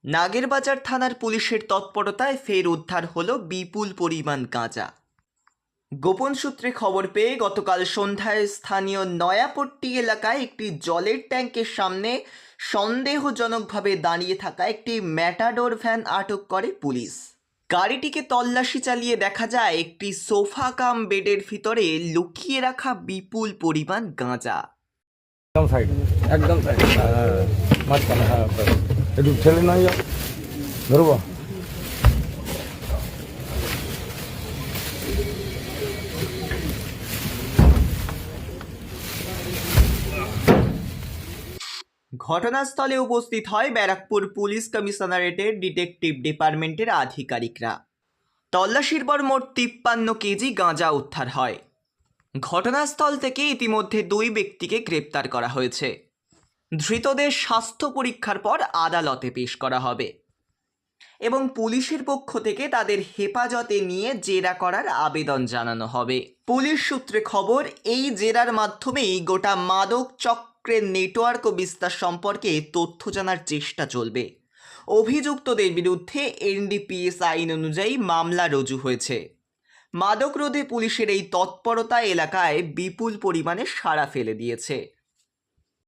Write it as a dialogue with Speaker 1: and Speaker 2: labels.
Speaker 1: নাগেরবাজার থানার পুলিশের তৎপরতায় ফের উদ্ধার হলো বিপুল পরিমাণ গাঁজা। গোপন সূত্রে খবর পেয়ে গতকাল সন্ধ্যায় স্থানীয় নয়াপট্টি এলাকায় একটি জলের ট্যাঙ্কের সামনে সন্দেহজনকভাবে দাঁড়িয়ে থাকা একটি ম্যাটাডোর ভ্যান আটক করে পুলিশ। গাড়িটিকে তল্লাশি চালিয়ে দেখা যায় একটি সোফা কাম বেডের ভিতরে লুকিয়ে রাখা বিপুল পরিমাণ গাঁজা।
Speaker 2: একদম সাইড একদম সাইড মাঝখানে হ্যাঁ একটু ঠেলে নাই ধরবো
Speaker 1: ঘটনাস্থলে উপস্থিত হয় ব্যারাকপুর পুলিশ কমিশনারেটের ডিটেকটিভ ডিপার্টমেন্টের আধিকারিকরা। তল্লাশির পর মোট 53 কেজি গাঁজা উদ্ধার হয়। ঘটনাস্থল থেকে ইতিমধ্যে 2 ব্যক্তিকে গ্রেপ্তার করা হয়েছে। ধৃতদের স্বাস্থ্য পরীক্ষার পর আদালতে পেশ করা হবে এবং পুলিশের পক্ষ থেকে তাদের হেফাজতে নিয়ে জেরা করার আবেদন জানানো হবে। পুলিশ সূত্রে খবর, এই জেরার মাধ্যমেই গোটা মাদক চক্রের নেটওয়ার্ক ও বিস্তার সম্পর্কে তথ্য জানার চেষ্টা চলবে। অভিযুক্তদের বিরুদ্ধে এনডিপিএস আইন অনুযায়ী মামলা রুজু হয়েছে। মাদক রোধে পুলিশের এই তৎপরতা এলাকায় বিপুল পরিমাণে সাড়া ফেলে দিয়েছে।